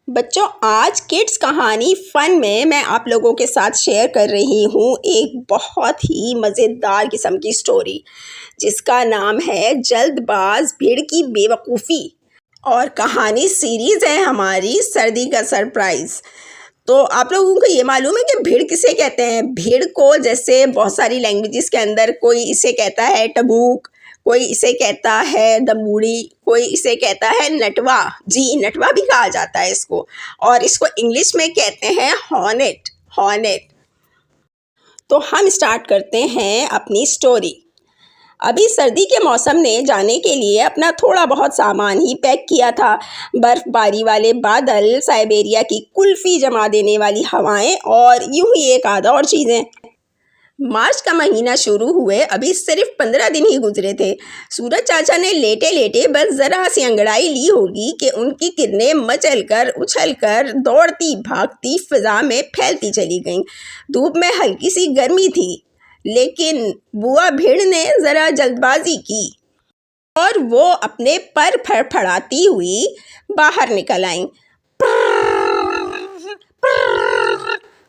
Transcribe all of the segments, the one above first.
بچوں، آج کڈس کہانی فن میں آپ لوگوں کے ساتھ شیئر کر رہی ہوں ایک بہت ہی مزیدار قسم کی سٹوری جس کا نام ہے جلد باز بھیڑ کی بے وقوفی، اور کہانی سیریز ہے ہماری سردی کا سرپرائز۔ تو آپ لوگوں کو یہ معلوم ہے کہ بھیڑ کسے کہتے ہیں؟ بھیڑ کو جیسے بہت ساری لینگویجز کے اندر کوئی اسے کہتا ہے ٹبوک، کوئی اسے کہتا ہے دمبوڑی، کوئی اسے کہتا ہے نٹوا۔ جی، نٹوا بھی کہا جاتا ہے اس کو، اور اس کو انگلش میں کہتے ہیں ہارنٹ۔ تو ہم سٹارٹ کرتے ہیں اپنی سٹوری۔ ابھی سردی کے موسم نے جانے کے لیے اپنا تھوڑا بہت سامان ہی پیک کیا تھا۔ برف باری والے بادل، سائبیریا کی کلفی جما دینے والی ہوائیں، اور یوں ہی ایک آدھا اور چیزیں۔ مارچ کا مہینہ شروع ہوئے ابھی صرف 15 دن ہی گزرے تھے۔ سورج چاچا نے لیٹے لیٹے بس ذرا سی انگڑائی لی ہوگی کہ ان کی کرنیں مچل کر اچھل کر دوڑتی بھاگتی فضا میں پھیلتی چلی گئیں۔ دھوپ میں ہلکی سی گرمی تھی، لیکن بوا بھیڑ نے ذرا جلد بازی کی اور وہ اپنے پر پھڑپھڑاتی ہوئی باہر نکل آئیں۔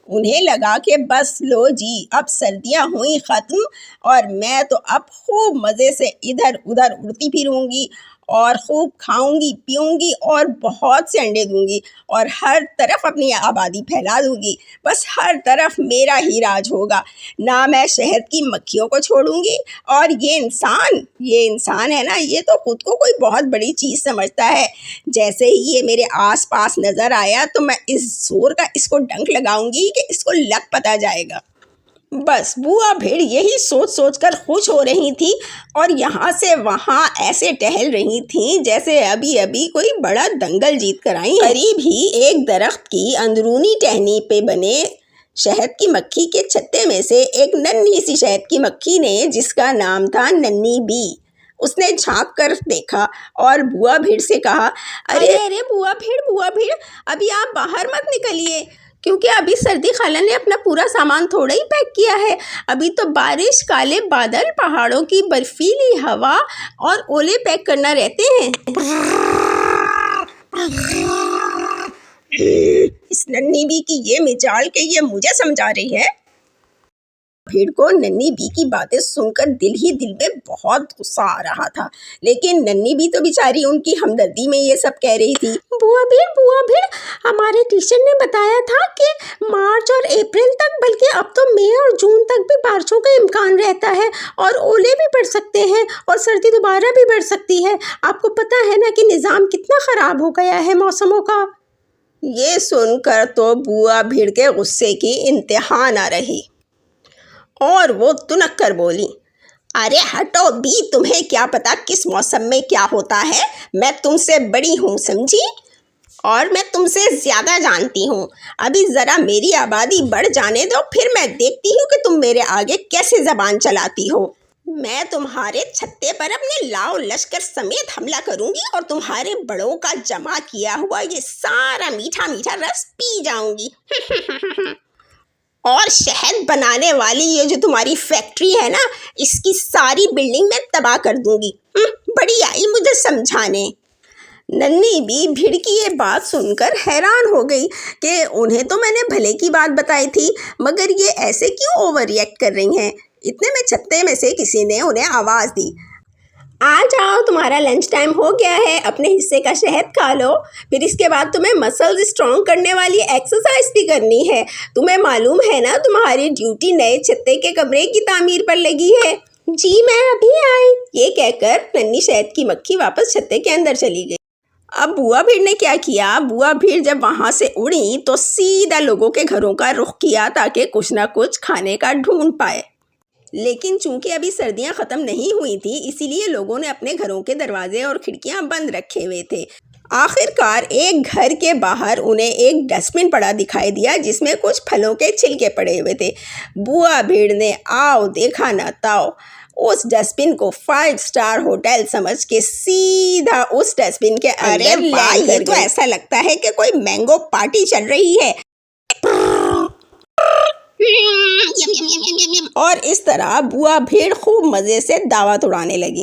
انہیں لگا کہ بس لو جی، اب سردیاں ہوئیں ختم، اور میں تو اب خوب مزے سے ادھر ادھر اڑتی پھروں گی، اور خوب کھاؤں گی پیوں گی، اور بہت سے انڈے دوں گی، اور ہر طرف اپنی آبادی پھیلا دوں گی۔ بس ہر طرف میرا ہی راج ہوگا، نہ میں شہد کی مکھیوں کو چھوڑوں گی۔ اور یہ انسان ہے نا، یہ تو خود کو کوئی بہت بڑی چیز سمجھتا ہے۔ جیسے ہی یہ میرے آس پاس نظر آیا تو میں اس زور کا اس کو ڈنک لگاؤں گی کہ اس کو لگ پتا جائے گا۔ بس بوا بھیڑ یہی سوچ سوچ کر خوش ہو رہی تھی، اور یہاں سے وہاں ایسے ٹہل رہی تھیں جیسے ابھی ابھی کوئی بڑا دنگل جیت کر آئی ہیں۔ قریب ہی ایک درخت کی اندرونی ٹہنی پہ بنے شہد کی مکھی کے چھتے میں سے ایک ننھی سی شہد کی مکھی نے، جس کا نام تھا ننھی بی، اس نے جھانک کر دیکھا اور بوا بھیڑ سے کہا، ارے بوا بھیڑ، ابھی آپ باہر مت نکلیے، کیونکہ ابھی سردی خالہ نے اپنا پورا سامان تھوڑا ہی پیک کیا ہے۔ ابھی تو بارش، کالے بادل، پہاڑوں کی برفیلی ہوا اور اولے پیک کرنا رہتے ہیں۔ اس ننھی بی کی یہ مجال کہ یہ مجھے سمجھا رہی ہے۔ بھیڑ کو ننھی بی کی باتیں سن کر دل ہی دل میں بہت غصہ آ رہا تھا، لیکن ننھی بی تو بیچاری ان کی ہمدردی میں یہ سب کہہ رہی تھی۔ بوا بھیڑ، ہمارے ٹیچر نے بتایا تھا کہ مارچ اور اپریل تک، بلکہ اب تو مئی اور جون تک بھی بارشوں کا امکان رہتا ہے، اور اولے بھی پڑ سکتے ہیں، اور سردی دوبارہ بھی بڑھ سکتی ہے۔ آپ کو پتا ہے نا کہ نظام کتنا خراب ہو گیا ہے موسموں کا۔ یہ سن کر تو بوا بھیڑ کے غصے کی انتہا نہ رہی، اور وہ تنک کر بولی، ارے ہٹو بی، تمہیں کیا پتا کس موسم میں کیا ہوتا ہے؟ میں تم سے بڑی ہوں، سمجھی؟ اور میں تم سے زیادہ جانتی ہوں۔ ابھی ذرا میری آبادی بڑھ جانے دو، پھر میں دیکھتی ہوں کہ تم میرے آگے کیسے زبان چلاتی ہو۔ میں تمہارے چھتے پر اپنے لاؤ لشکر سمیت حملہ کروں گی، اور تمہارے بڑوں کا جمع کیا ہوا یہ سارا میٹھا میٹھا رس پی جاؤں گی۔ اور شہد بنانے والی یہ جو تمہاری فیکٹری ہے نا، اس کی ساری بلڈنگ میں تباہ کر دوں گی۔ بڑی آئی مجھے سمجھانے۔ ننھی بی بھیڑ کی یہ بات سن کر حیران ہو گئی کہ انہیں تو میں نے بھلے کی بات بتائی تھی، مگر یہ ایسے کیوں اوور ریئیکٹ کر رہی ہیں۔ اتنے میں چھتے میں سے کسی نے انہیں آواز دی، آ جاؤ، تمہارا لنچ ٹائم ہو گیا ہے، اپنے حصے کا شہد کھا لو، پھر اس کے بعد تمہیں مسلز اسٹرانگ کرنے والی ایکسرسائز بھی کرنی ہے۔ تمہیں معلوم ہے نا تمہاری ڈیوٹی نئے چھتے کے کمرے کی تعمیر پر لگی ہے۔ جی میں ابھی آئی، یہ کہہ کر ننھی شہد کی مکھی واپس چھتے کے اندر چلی گئی۔ اب بوا بھیڑ نے کیا کیا؟ بوا بھیڑ جب وہاں سے اڑی تو سیدھا لوگوں کے گھروں کا رخ کیا تاکہ کچھ نہ کچھ کھانے کا ڈھونڈ پائے۔ لیکن چونکہ ابھی سردیاں ختم نہیں ہوئی تھی، اسی لیے لوگوں نے اپنے گھروں کے دروازے اور کھڑکیاں بند رکھے ہوئے تھے۔ آخر کار ایک گھر کے باہر انہیں ایک ڈسٹ بن پڑا دکھائی دیا، جس میں کچھ پھلوں کے چھلکے پڑے ہوئے تھے۔ بوا بھیڑ نے آؤ دیکھا نہ تاؤ، اس ڈسٹ بن کو 5 اسٹار ہوٹل سمجھ کے سیدھا اس ڈسٹ بن کے اندر لائی کر گئی۔ تو ایسا لگتا ہے کہ کوئی مینگو پارٹی چل رہی ہے۔ اور اس طرح بوا بھیڑ خوب مزے سے دعوت اڑانے لگی۔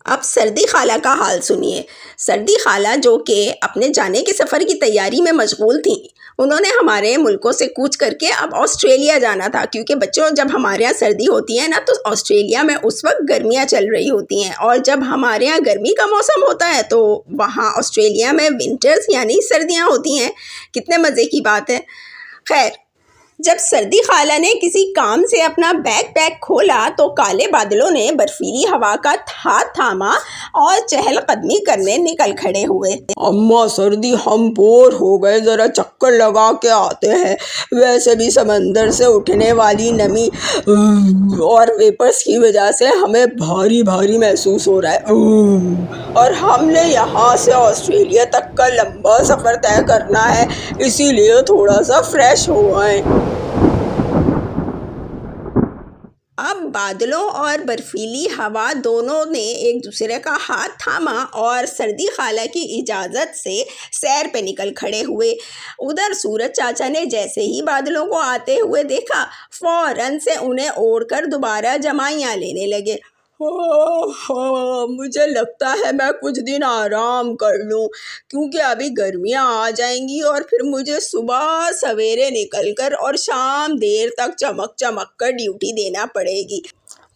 اب سردی خالہ کا حال سنیے۔ سردی خالہ جو کہ اپنے جانے کے سفر کی تیاری میں مشغول تھیں، انہوں نے ہمارے ملکوں سے کوچ کر کے اب آسٹریلیا جانا تھا، کیونکہ بچوں جب ہمارے یہاں سردی ہوتی ہے نا تو آسٹریلیا میں اس وقت گرمیاں چل رہی ہوتی ہیں، اور جب ہمارے یہاں گرمی کا موسم ہوتا ہے تو وہاں آسٹریلیا میں ونٹرز یعنی سردیاں ہوتی ہیں۔ کتنے مزے کی بات ہے۔ خیر، جب سردی خالہ نے کسی کام سے اپنا بیگ پیک کھولا تو کالے بادلوں نے برفیلی ہوا کا ہاتھ تھاما اور چہل قدمی کرنے نکل کھڑے ہوئے۔ اماں سردی ہم بور ہو گئے، ذرا چکر لگا کے آتے ہیں، ویسے بھی سمندر سے اٹھنے والی نمی اور ویپرز کی وجہ سے ہمیں بھاری بھاری محسوس ہو رہا ہے، اور ہم نے یہاں سے آسٹریلیا تک کا لمبا سفر طے کرنا ہے، اسی لیے تھوڑا سا فریش ہو آئیں۔ اب بادلوں اور برفیلی ہوا دونوں نے ایک دوسرے کا ہاتھ تھاما اور سردی خالہ کی اجازت سے سیر پہ نکل کھڑے ہوئے۔ ادھر سورج چاچا نے جیسے ہی بادلوں کو آتے ہوئے دیکھا، فوراً سے انہیں اوڑھ کر دوبارہ جمائیاں لینے لگے۔ مجھے لگتا ہے میں کچھ دن آرام کر لوں، کیونکہ ابھی گرمیاں آ جائیں گی اور پھر مجھے صبح سویرے نکل کر اور شام دیر تک چمک کر ڈیوٹی دینا پڑے گی۔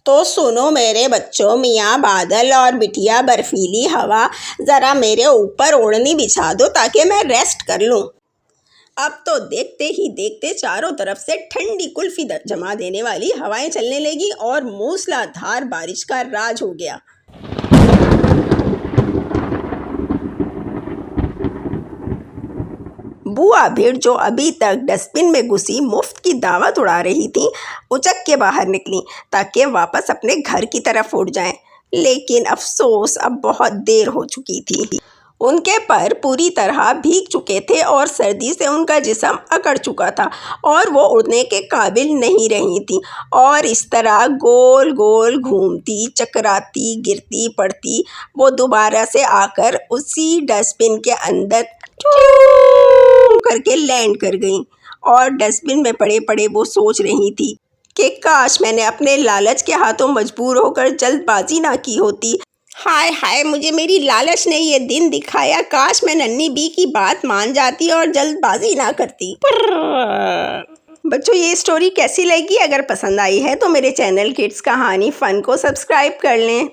تو سنو میرے بچوں، میاں بادل اور بٹیا برفیلی ہوا، ذرا میرے اوپر اوڑھنی بچھا دو تاکہ میں ریسٹ کر لوں۔ اب تو دیکھتے ہی دیکھتے چاروں طرف سے ٹھنڈی کلفی جما دینے والی ہوائیں چلنے لگیں اور موسلا دھار بارش کا راج ہو گیا۔ بوا بھیڑ جو ابھی تک ڈسٹ بن میں گھسی مفت کی دعوت اڑا رہی تھیں، اچک کے باہر نکلیں تاکہ واپس اپنے گھر کی طرف اڑ جائیں، لیکن افسوس اب بہت دیر ہو چکی تھی۔ ان کے پر پوری طرح بھیگ چکے تھے اور سردی سے ان کا جسم اکڑ چکا تھا اور وہ اڑنے کے قابل نہیں رہی تھیں، اور اس طرح گول گول گھومتی، چکراتی، گرتی پڑتی وہ دوبارہ سے آ کر اسی ڈسٹ بن کے اندر کر کے لینڈ کر گئیں، اور ڈسٹ بن میں پڑے پڑے وہ سوچ رہی تھی کہ کاش میں نے اپنے لالچ کے ہاتھوں مجبور ہو کر جلد بازی نہ کی ہوتی۔ ہائے ہائے، مجھے میری لالچ نے یہ دن دکھایا، کاش میں ننھی بی کی بات مان جاتی اور جلد بازی نہ کرتی۔ بچوں، یہ اسٹوری کیسی لگی؟ اگر پسند آئی ہے تو میرے چینل کڈس کہانی فن کو سبسکرائب کر لیں۔